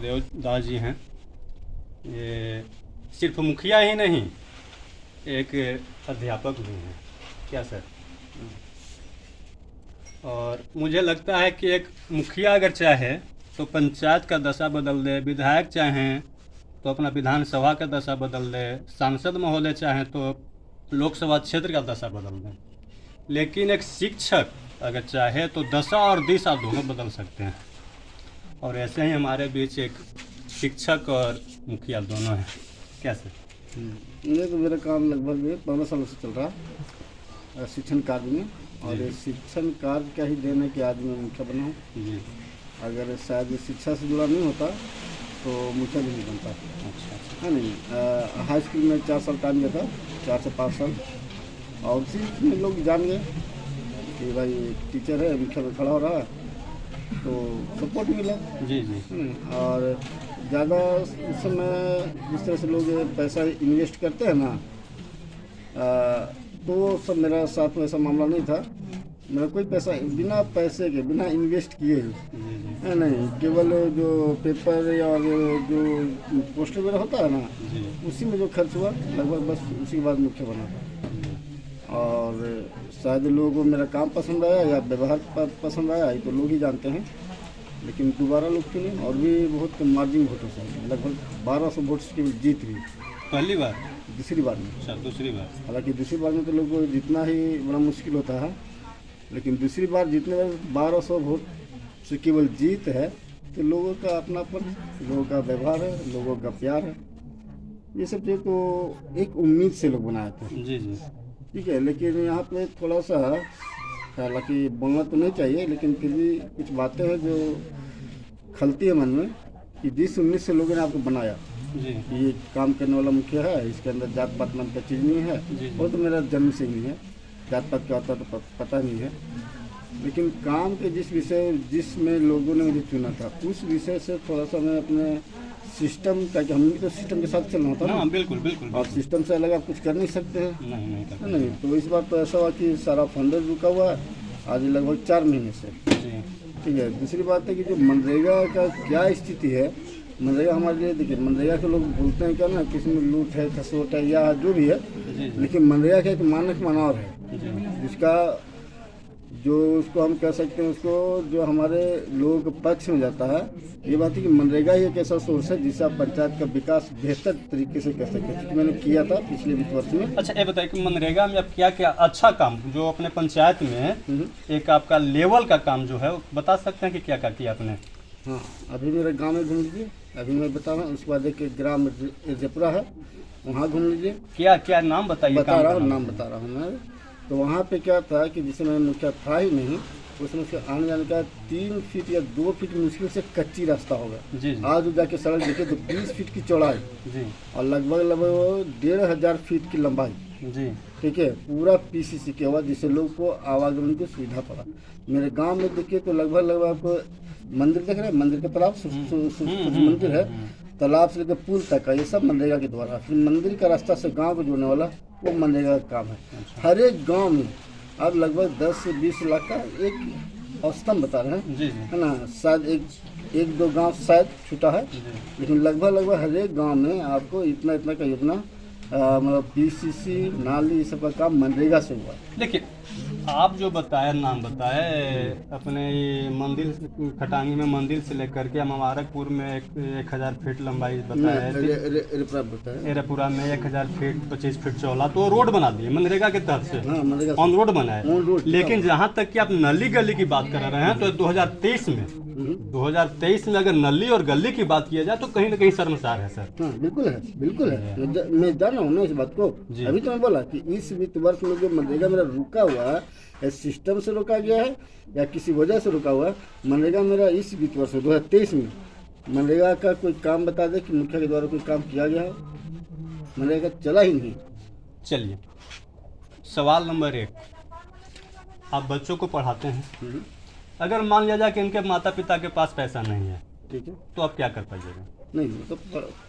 देवदास जी हैं। ये सिर्फ मुखिया ही नहीं, एक अध्यापक भी हैं। क्या सर? और मुझे लगता है कि एक मुखिया अगर चाहे तो पंचायत का दशा बदल दे, विधायक चाहें तो अपना विधानसभा का दशा बदल दे, सांसद महोदय चाहें तो लोकसभा क्षेत्र का दशा बदल दें। लेकिन एक शिक्षक अगर चाहे तो दशा और दिशा दोनों बदल सकते हैं। और ऐसे ही हमारे बीच एक शिक्षक और मुखिया दोनों हैं। क्या सर? ये तो मेरा काम लगभग 15 सालों से चल रहा है शिक्षण कार्य में। और जी। ये शिक्षण कार्य का ही देन है कि आज मैं मुखिया बना हूँ। जी। अगर शायद शिक्षा से जुड़ा नहीं होता तो मुखिया भी नहीं बनता अच्छा। है नहीं। हाई स्कूल में 4 साल काम किया था, 4 से 5 साल। और उसी में लोग जान गए कि भाई टीचर है, मुखिया में खड़ा हो रहा है, तो सपोर्ट मिला। जी जी। और ज़्यादा उस समय जिस तरह से लोग पैसा इन्वेस्ट करते हैं ना, तो वो सब मेरा साथ में ऐसा मामला नहीं था। मेरा कोई पैसा बिना पैसे के, बिना इन्वेस्ट किए ही जी जी। है नहीं, केवल जो पेपर या जो पोस्टर वगैरह होता है ना, जी। उसी में जो खर्च हुआ लगभग बस उसी के बाद मुख्य बना था। और शायद लोगों को मेरा काम पसंद आया या व्यवहार पसंद आया, ये तो लोग ही जानते हैं। लेकिन दोबारा लोग चुने और भी बहुत मार्जिन वोटों से, लगभग 1200 वोट की जीत हुई पहली बार? दूसरी बार में। अच्छा, दूसरी बार। हालांकि दूसरी बार में तो लोगों को जीतना ही बड़ा मुश्किल होता है, लेकिन दूसरी बार जीतने में 1200 वोट से केवल जीत है, तो लोगों का अपनापन, लोगों का व्यवहार है, लोगों का प्यार है, ये सब चीज़ तो एक उम्मीद से लोग बनाए थे। जी जी। ठीक है, लेकिन यहाँ पे थोड़ा सा, हालांकि बोलना तो नहीं चाहिए, लेकिन फिर भी कुछ बातें हैं जो खलती है मन में कि जिस उम्मीद से लोगों ने आपको बनाया जी कि ये काम करने वाला मुखिया है, इसके अंदर जात पात नाम का चीज़ नहीं है, जी। वो तो मेरा जन्म से ही नहीं है, जात पात क्या होता तो पता नहीं है। लेकिन काम के जिसमें लोगों ने मुझे चुना था, उस विषय से थोड़ा सा मैं अपने सिस्टम का, कि हम भी तो सिस्टम के साथ चलना होता है हाँ, ना, बिल्कुल बिल्कुल और बिल्कुल। सिस्टम से अलग आप कुछ कर नहीं सकते हैं। नहीं नहीं है करते। नहीं, तो इस बार तो ऐसा हुआ कि सारा फंडर रुका हुआ है आज लगभग 4 महीने से। जी ठीक है, दूसरी बात है कि जो मनरेगा का क्या स्थिति है, मनरेगा हमारे लिए, देखिए मनरेगा के लोग बोलते हैं क्या ना, किसी में लूट है, खसोट है या जो भी है, जी जी। लेकिन मनरेगा का एक मानक मानव है जी जिसका, जो उसको हम कह सकते हैं, उसको जो हमारे लोगों के पक्ष में जाता है, ये बात है कि मनरेगा ही एक ऐसा सोर्स है जिससे आप पंचायत का विकास बेहतर तरीके से कर सकते हैं, क्योंकि मैंने किया था पिछले 20 वर्ष में। अच्छा, ये बताइए कि मनरेगा में आप क्या क्या अच्छा काम जो अपने पंचायत में एक आपका लेवल का काम जो है वो बता सकते हैं कि क्या क्या किया आपने? हाँ, अभी मेरे गांव में घूम लीजिए, अभी मैं बता रहा हूँ। उसके बाद एक ग्राम रेपुरा है, वहाँ घूम लीजिए। क्या क्या नाम बताइए? बता रहा हूँ, नाम बता रहा हूँ मैं। तो वहाँ पे क्या था कि जिसमें मैं मुखिया था ही नहीं, उसमें उसके आने जाने का 3 फीट या 2 फीट मुश्किल से कच्ची रास्ता होगा। जी जी। आज जाके सड़क देखे तो 20 फीट की चौड़ाई जी और लगभग वो 1500 फीट की लंबाई। जी। ठीक है, पूरा पीसीसी के हुआ, जिससे लोग को आवागमन की सुविधा पड़ा। मेरे गांव में देखिए तो लगभग आपको मंदिर देख रहे हैं, मंदिर के तालाब मंदिर है, तालाब से लेकर पुल तक का, ये सब मनरेगा के द्वारा। फिर मंदिर का रास्ता से गांव को जोड़ने वाला वो मनरेगा का काम है। हर एक गांव में अब लगभग 10 से 20 लाख का एक औसतन बता रहे हैं, जी जी। है ना। शायद एक दो गांव शायद छूटा है, लेकिन लगभग हर एक गांव में आपको इतना इतना का योजना, मतलब पीसीसी, नाली, ये सब का काम मनरेगा से हुआ। देखिए, आप जो बताए, नाम बताए अपने ये मंदिर खटांगी में, मंदिर से लेकर के मुबारकपुर में 1000 फीट लंबाई बताया, एरापुरा में 1000 फीट 25 फीट चौड़ा, तो रोड बना दिए मनरेगा के तहत से। हाँ, मनरेगा ऑन रोड बनाए। On road. लेकिन जहाँ तक कि आप नली गली की बात कर रहे हैं, तो 2023 में अगर नली और गली की बात किया जाए तो कहीं ना कहीं शर्मसार है सर। हाँ, बिल्कुल है, बिल्कुल है। मैं जान रहा हूँ ना इस बात को। अभी तो मैं बोला कि इस वित्त वर्ष में जो मनरेगा मेरा रुका हुआ है, सिस्टम से रोका गया है या किसी वजह से रुका हुआ है। मनरेगा मेरा इस वित्त वर्ष 2023 में मनरेगा का कोई काम बता दे कि मुखिया के द्वारा कोई काम किया गया है, मनरेगा चला ही नहीं। चलिए, सवाल नंबर 1, आप बच्चों को पढ़ाते हैं, अगर मान लिया जाए कि इनके माता पिता के पास पैसा नहीं है, ठीक है, तो आप क्या कर पाइएगा? नहीं तो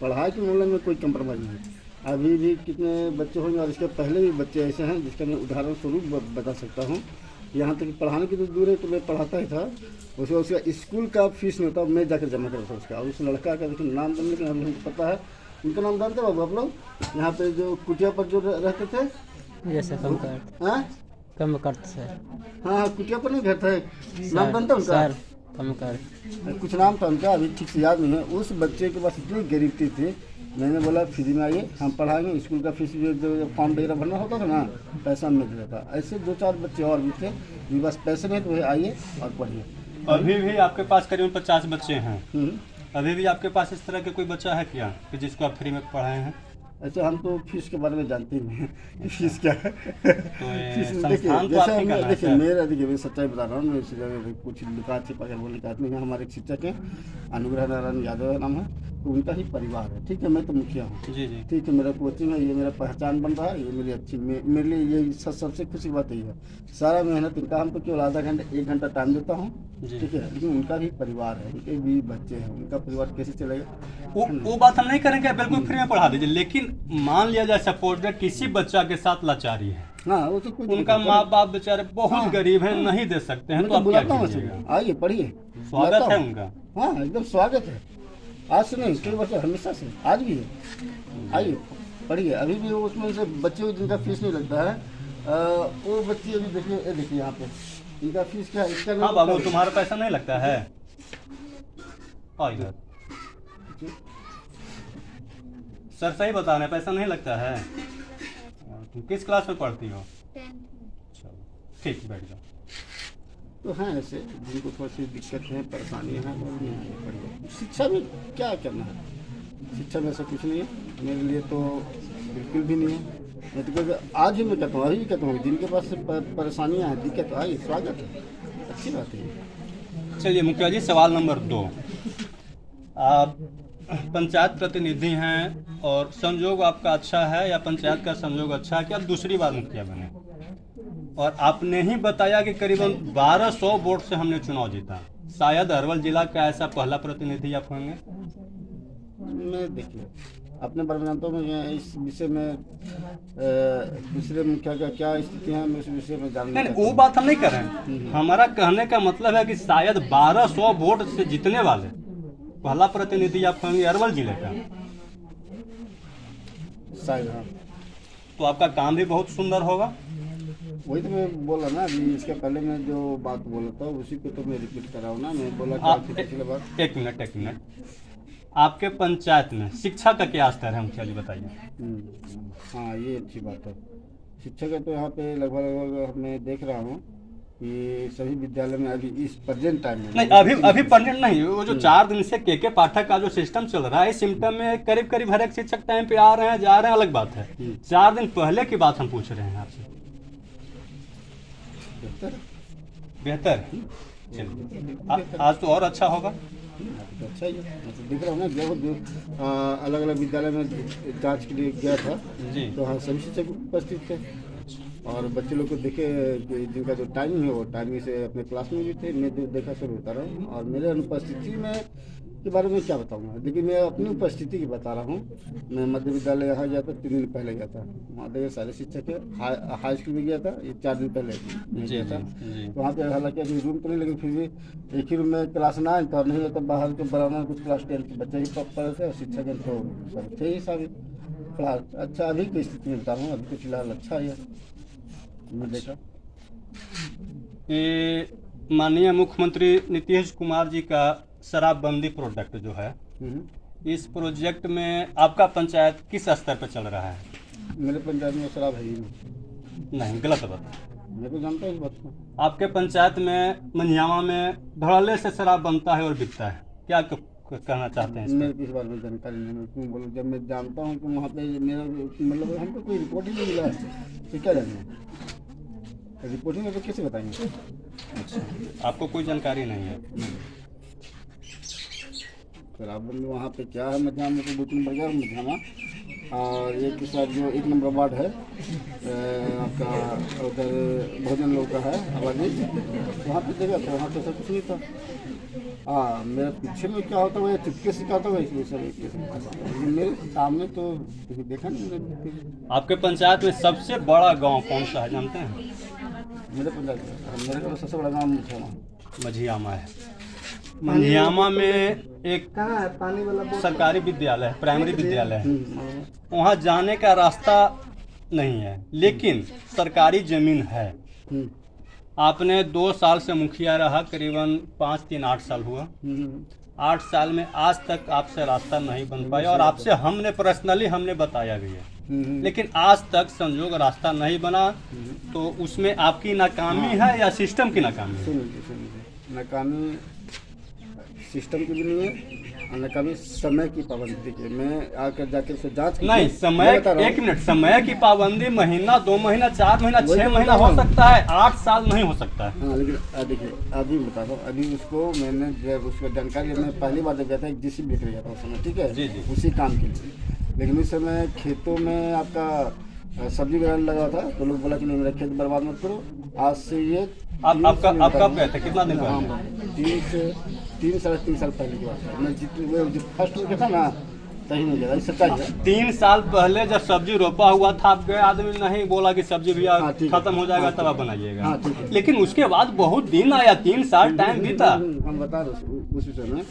पढ़ाई के मामले में कोई कंप्रोमाइज नहीं। अभी भी कितने बच्चे होंगे और इसके पहले भी बच्चे ऐसे हैं जिसका मैं उदाहरण स्वरूप बता सकता हूँ यहाँ तक कि पढ़ाने की तो दूर है, तो मैं पढ़ाता ही था। उसका स्कूल का फीस नहीं होता, मैं जाकर जमा करता था उसका। और उस लड़का का देखिए नाम तो लेकिन अभी हमको पता है, उनका नाम जानते हो बाबू आप लोग? यहाँ पे जो कुटिया पर जो रहते थे, जैसे कम कर हाँ कम करते सर। हाँ हाँ, कुटिया पर नहीं घर था एक, नाम जानते हो उनका? सर कम कर कुछ नाम था उनका, अभी ठीक से याद नहीं है। उस बच्चे के पास इतनी गरीबी थी, मैंने बोला फ्री में आइए हम पढ़ाएंगे, स्कूल का फीस भी जो फॉर्म वगैरह भरना होता था ना, पैसा मिल जाता था। ऐसे 2-4 बच्चे और भी थे जिनके पास पैसे नहीं, तो वही आइए और पढ़िए। अभी भी आपके पास करीबन 50 बच्चे हैं। हम्म। अभी भी आपके पास इस तरह के कोई बच्चा है क्या कि जिसको आप फ्री में पढ़ाए हैं? अच्छा, हम तो फीस के बारे में जानते ही नहीं हैं कि फीस क्या है। तो ये फीस देखिए, संस्थान तो जैसे आपके हमने करना है देखिए, सर। मेरा देखिए मैं सच्चाई बता रहा हूँ, मैं इसी जगह पे कुछ लिखा छिपा कर बोलने का नहीं है। हमारे एक शिक्षक हैं, अनुग्रह नारायण यादव नाम है, तो उनका ही परिवार है, ठीक है। मैं तो मुखिया हूँ, जी जी। ठीक है। मेरा कोचिंग है, ये मेरा पहचान बन रहा है, ये मेरी अच्छी मेरे लिए ये सबसे खुशी की बात यही है। सारा मेहनत इनका, हम तो केवल आधा घंटा 1 घंटा टाइम देता हूँ, जी। ठीक है। लेकिन उनका भी परिवार है, उनके भी बच्चे हैं, उनका परिवार कैसे चलेगा? वो बात हम नहीं करेंगे, बिल्कुल फ्री में पढ़ा दीजिए, लेकिन मान लिया जाए सपोज दैट किसी बच्चा के साथ लाचारी है, हाँ, वो तो कोई उनका दिक्कत माँ बाप बेचारे बहुत हाँ, गरीब हैं, नहीं दे सकते हैं, मैं तो तो आप क्या बुलाता हूँ कीजिएगा? वैसे, आइए पढ़िए, स्वागत बुलाता है हूँ। उनका। हाँ, एकदम स्वागत है, आज से नहीं, कई वर्ष हमेशा से, आज भी है। आइए पढ़िए। अभी भी वो उसमें से बच्चे जिनका फीस नहीं लगता है, वो बच्चे अभी देखिए, ये देखिए यहाँ पे इनका फीस क्या है, इसका हाँ बाबू, तुम्हारा पैसा नहीं लगता है? आओ इधर। सर सही बता रहे हैं, पैसा नहीं लगता है? तुम किस क्लास में पढ़ती हो? चलो ठीक, बैठ जाओ। तो हैं ऐसे जिनको थोड़ी सी दिक्कत है, परेशानियाँ हैं, वो नहीं आगे पढ़िए। शिक्षा में क्या करना है, शिक्षा में ऐसा कुछ नहीं है मेरे लिए, तो बिल्कुल भी नहीं है। मैं तो कहता, आज भी मैं कहता हूँ, अभी भी कहता हूँ, जिनके पास परेशानियाँ हैं, दिक्कत, आइए, स्वागत है, अच्छी बात है। चलिए मुखिया जी, सवाल नंबर 2। आप पंचायत प्रतिनिधि हैं और संजोग आपका अच्छा है, या पंचायत का संजोग अच्छा है कि आप दूसरी बार मुखिया बने, और आपने ही बताया कि करीबन 1200 वोट से हमने चुनाव जीता। शायद अरवल जिला का ऐसा पहला प्रतिनिधि आप होंगे। मैं देखिए अपने बारे में जानता हूँ, मैं इस विषय में दूसरे मुखिया का क्या स्थिति है, मैं उस विषय में जानना नहीं, चाहता वो हूँ। बात हम नहीं कर रहे हैं। हमारा कहने का मतलब है कि शायद 1200 वोट से जीतने वाले पहला प्रतिनिधि आप होंगे अरवल जिले का। शायद हाँ, तो आपका काम भी बहुत सुंदर होगा। वही तो मैं बोला ना, अभी इसके पहले मैं जो बात बोला था उसी को तो मैं रिपीट कर रहा हूँ ना। मैं बोला क्या आप थी पिछले बार। एक मिनट, आपके पंचायत में शिक्षा का क्या स्तर है मुखिया जी, बताइए। हाँ, ये अच्छी बात है। शिक्षा का तो यहाँ पे लगभग मैं देख रहा हूँ कि सभी विद्यालय में अभी इस प्रेजेंट टाइम में नहीं, अभी परमानेंट नहीं, वो जो 4 दिन से के पाठक का जो सिस्टम चल रहा है, इस सिस्टम में करीब करीब हर एक शिक्षक टाइम पे आ रहे हैं, जा रहे हैं, अलग बात है। 4 दिन पहले की बात हम पूछ रहे हैं आपसे। बेहतर। चलिए, आज तो और अच्छा होगा। तो अच्छा ही है। मैं तो देख रहा हूँ ना, जब अलग अलग विद्यालय में जांच के लिए गया था, जी। तो हाँ सभी शिक्षक उपस्थित थे, और बच्चे लोग को देखे कि जिनका जो टाइमिंग है वो टाइमिंग से अपने क्लास में भी थे। मैं जो देखा सब बता रहा हूँ, और मेरे अनुपस्थिति में के बारे में क्या बताऊँगा, लेकिन मैं अपनी उपस्थिति की बता रहा हूँ। मैं मध्य विद्यालय यहाँ गया था, 3 दिन पहले गया था, वहाँ देखिए सारे शिक्षक है। हाई स्कूल में गया था, ये 4 दिन पहले मैं जी गया था। जी। तो वहाँ पे हालांकि अभी रूम तो नहीं, लेकिन फिर भी एक ही रूम में क्लास 9 था, नहीं होता बाहर के बराबर में कुछ क्लास 10 के बच्चे ही पढ़ रहे थे, और शिक्षक तो सब थे ही सारे पढ़ा। अच्छा, अभी की स्थिति में बता रहा हूँ, अभी तो फिलहाल अच्छा ही है, मैं देखा। ये माननीय मुख्यमंत्री नीतीश कुमार जी का शराबबंदी प्रोजेक्ट जो है, इस प्रोजेक्ट में आपका पंचायत किस स्तर पर चल रहा है? मेरे पंचायत में शराब है ही नहीं। नहीं, गलत बात। मैं तो जानता हूँ इस बात को। आपके पंचायत में मंझियावा में धड़ल्ले से शराब बनता है और बिकता है, क्या कहना चाहते हैं इस मेरे को इस बारे में जानकारी नहीं, मैं क्यों बोलूँ, जब मैं जानता हूँ कि वहाँ पे मेरा मतलब हमको कोई रिपोर्ट ही नहीं मिला है, तो क्या जाने, रिपोर्ट ही में तो कैसे बताएंगे। अच्छा, आपको कोई जानकारी नहीं है। शराबबंदी वहाँ पे क्या है, मध्यान्ह में तो 2-3 बजा मध्यान्ह, और एक के साथ जो 1 नंबर वार्ड है आपका, उधर भोजन लोग का है आबादी, वहाँ पे देखा तो वहाँ पे सब कुछ नहीं था। हाँ, मेरे पीछे में क्या होता है, चुपके से क्या होता है, इसलिए सब एक लेकिन मेरे सामने तो कहीं देखा नहीं मैंने। आपके पंचायत में सबसे बड़ा गांव कौन सा है जानते हैं? मेरे पंचायत में मेरे को सबसे बड़ा गाँव मझियामा। मझियामा है। मझियामा में एक कहाँ है पानी वाला सरकारी विद्यालय है, प्राइमरी विद्यालय है। वहाँ जाने का रास्ता नहीं है, लेकिन सरकारी ज़मीन है। आपने 2 साल से मुखिया रहा, करीबन 5-3-8 साल हुआ। 8 साल में आज तक आपसे रास्ता नहीं बन पाया, और आपसे हमने पर्सनली बताया भी है, लेकिन आज तक संजोग रास्ता नहीं बना। तो उसमें आपकी नाकामी है या सिस्टम की नाकामी है? सुनिए, नाकामी सिस्टम की भी नहीं है और नाकामी समय की पाबंदी। देखिए मैं आकर जाकर से जांच नहीं, समय 1 मिनट, समय की पाबंदी महीना, 2 महीना, 4 महीना, 6 महीना हो सकता है, 8 साल नहीं हो सकता है। हाँ, लेकिन देखिए अभी बता रहा हूँ, अभी उसको मैंने जब उसका जानकारी मैं पहली बार जब गया था, एक जीसीबी लेकर गया था उस समय, ठीक है, जी जी। उसी काम के लिए। लेकिन उस समय खेतों में आपका सब्जी वगैरह लगा था, तो लोग बोला कि नहीं मेरा खेत बर्बाद मत करो। आज से ये आप कब गए थे, कितना दिन पहले? 3-3.5 साल पहले की बात है। मैं वो जो फर्स्ट में था ना, तभी में गया, सच्चाई है। 3 साल पहले जब सब्जी रोपा हुआ था, आप गए, आदमी नहीं बोला कि सब्जी भी हाँ, ठीक है। खत्म हो जाएगा, हाँ, तब आप बनाइएगा। हाँ, ठीक है। लेकिन उसके बाद बहुत दिन आया, 3 साल टाइम बीता। हम बता रहे उस विषय में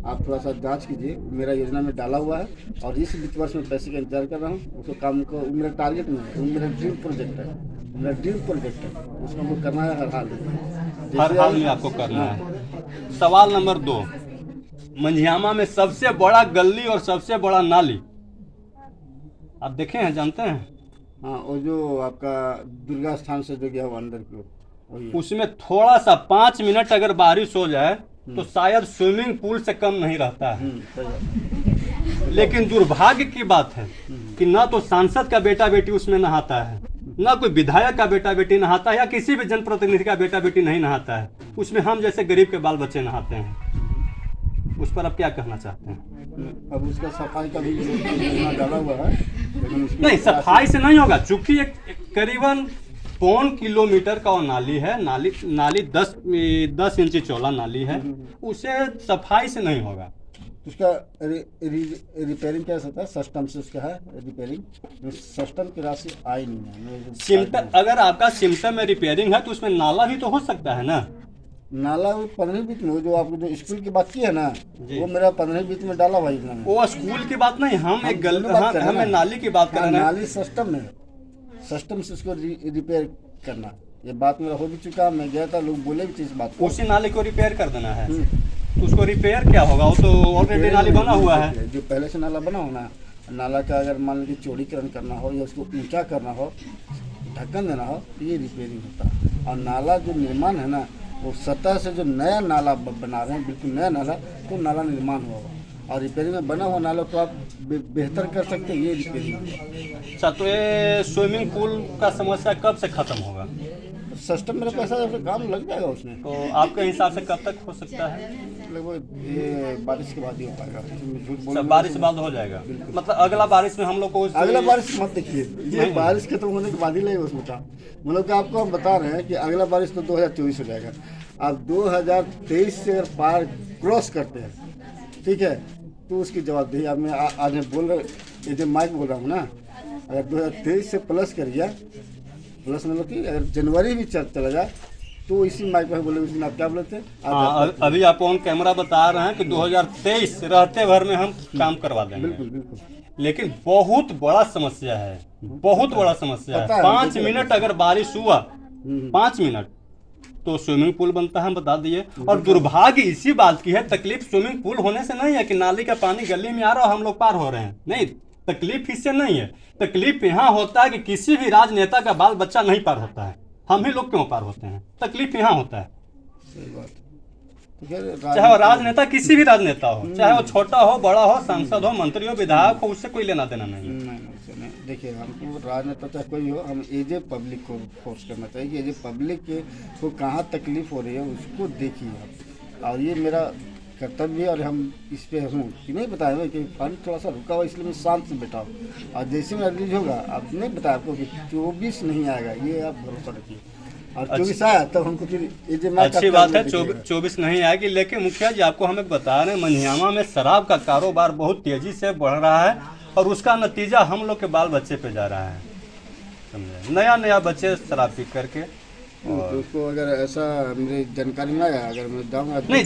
आप थोड़ा सा जांच कीजिए। मेरा योजना में डाला हुआ है और इस वित्त वर्ष में पैसे का इंतजार कर रहा हूँ। उसको काम को मेरा टारगेट नहीं है, वो मेरा ड्रीम प्रोजेक्ट है, मेरा ड्रीम प्रोजेक्ट है, उसको हमको करना है हर हाल में। हर हाल में आपको करना है। सवाल नंबर 2, मंझियामा में सबसे बड़ा गली और सबसे बड़ा नाली आप देखे हैं, जानते हैं? हाँ, वो जो आपका दुर्गा स्थान से जो गया हुआ अंदर की ओर, वही है। उसमें थोड़ा सा 5 मिनट अगर बारिश हो जाए तो शायद स्विमिंग पूल से कम नहीं रहता है। सही बात है। लेकिन दुर्भाग्य की बात है कि ना तो सांसद का बेटा बेटी उसमें नहाता है, ना कोई विधायक का बेटा बेटी नहाता है, या किसी भी जनप्रतिनिधि का बेटा बेटी नहीं नहाता है। उसमें हम जैसे गरीब के बाल बच्चे नहाते हैं। उस पर आप क्या कहना चाहते हैं? अब उसका सफाई का भी योजना डाला हुआ है, लेकिन उसकी नहीं, सफाई से नहीं होगा, चूंकि एक करीबन 1.25 किलोमीटर का वो नाली है। नाली 10 इंची चौड़ा नाली है, उसे सफाई से नहीं होगा। उसका रिपेयरिंग क्या होता है, सिस्टम से उसका है रिपेयरिंग। सिस्टम की राशि आई नहीं है। सिम्टम, अगर आपका सिम्टम में रिपेयरिंग है तो उसमें नाला भी तो हो सकता है ना? नाला 15 बीत में, जो आपको जो स्कूल की बात की है ना, वो मेरा 15 बीत में डाला हुआ योजना में। वो स्कूल की बात नहीं, हम हमें नाली की बात कर रहे हैं। नाली सिस्टम में, सिस्टम से उसको रिपेयर करना, ये बात मेरा हो भी चुका। मैं गया था, लोग बोले भी थी इस बात को। उसी नाली को रिपेयर कर देना है। तो उसको रिपेयर क्या होगा? वो तो ऑलरेडी नाली बना हुआ है। जो पहले से नाला बना होना, नाला का अगर मान लीजिए चौड़ीकरण करना हो या उसको ऊंचा करना हो, ढक्कन देना हो, तो ये रिपेयरिंग होता है। और नाला जो निर्माण है ना, वो सतह से जो नया नाला बना रहे हैं, बिल्कुल नया नाला, तो नाला निर्माण हुआ होगा। और रिपेयरिंग में बना हुआ नाला को आप बेहतर कर सकते हैं, ये रिपेयरिंग। अच्छा, तो ये स्विमिंग पूल का समस्या कब से खत्म होगा? सिस्टम मेरा पैसा जब काम लग जाएगा उसमें, तो आपके हिसाब से कब तक हो सकता है? लगभग ये बारिश के बाद ही हो पाएगा। झूठ बोल, बारिश के बाद हो जाएगा, मतलब अगला बारिश में हम लोग को अगला बारिश मत देखिए, ये बारिश खत्म होने के बाद ही लगेगा उसमें काम। मतलब कि आपको हम बता रहे हैं कि अगला बारिश तो 2024 हो जाएगा। आप 2023 से अगर पार क्रॉस करते हैं, ठीक है, तो उसकी जवाबदेही अब मैं आज मैं बोल रहा, ये जो माइक बोल रहा हूँ ना, अगर 2023 से प्लस कर गया, प्लस मतलब कि अगर जनवरी भी चला जाए, तो इसी माइक में बोले उस दिन आप क्या बोले थे? अभी आप ऑन कैमरा बता रहे हैं कि 2023 रहते भर में हम काम करवा देंगे। बिल्कुल बिल्कुल। लेकिन बहुत बड़ा समस्या है, बहुत बड़ा समस्या है। 5 मिनट अगर बारिश हुआ, 5 मिनट, तो स्विमिंग पूल बनता है, हम बता दिए। और दुर्भाग्य इसी बात की है, तकलीफ स्विमिंग पूल होने से नहीं है कि नाली का पानी गली में आ रहा हो, हम लोग पार हो रहे हैं, नहीं, तकलीफ इससे नहीं है। तकलीफ यहाँ होता है कि किसी भी राजनेता का बाल बच्चा नहीं पार होता है, हम ही लोग क्यों पार होते हैं? तकलीफ यहाँ होता है। सही बात। चाहे वो राजनेता, किसी भी राजनेता हो, चाहे वो छोटा हो, बड़ा हो, सांसद हो, मंत्री हो, विधायक हो, उससे कोई लेना देना नहीं। नहीं, देखिए हमको राजनेता चाहे कोई हो, हम एज ए पब्लिक को फोर्स करना चाहिए कि एज ए पब्लिक को कहाँ तकलीफ हो रही है उसको देखिए आप। और ये मेरा कर्तव्य है और हम इस पे हूँ कि नहीं बताया कि फंड थोड़ा सा रुका हुआ, इसलिए मैं शांत से बैठा हूँ। और जैसे में रिलीज होगा, अब नहीं बताया आपको कि 24 नहीं आएगा, ये आप भरोसा रखिए। और 24 आया तब हमको फिर अच्छी बात है, 24 नहीं आएगी। लेकिन मुखिया जी, आपको हमें बता रहे हैं, मंझियामा में शराब का कारोबार बहुत तेजी से बढ़ रहा है और उसका नतीजा हम लोग के बाल बच्चे पे जा रहा है, समझे? नया बच्चे शराब पी करके तो उसको अगर ऐसा मेरी जानकारी में आया, अगर मैं जाऊँगा नहीं,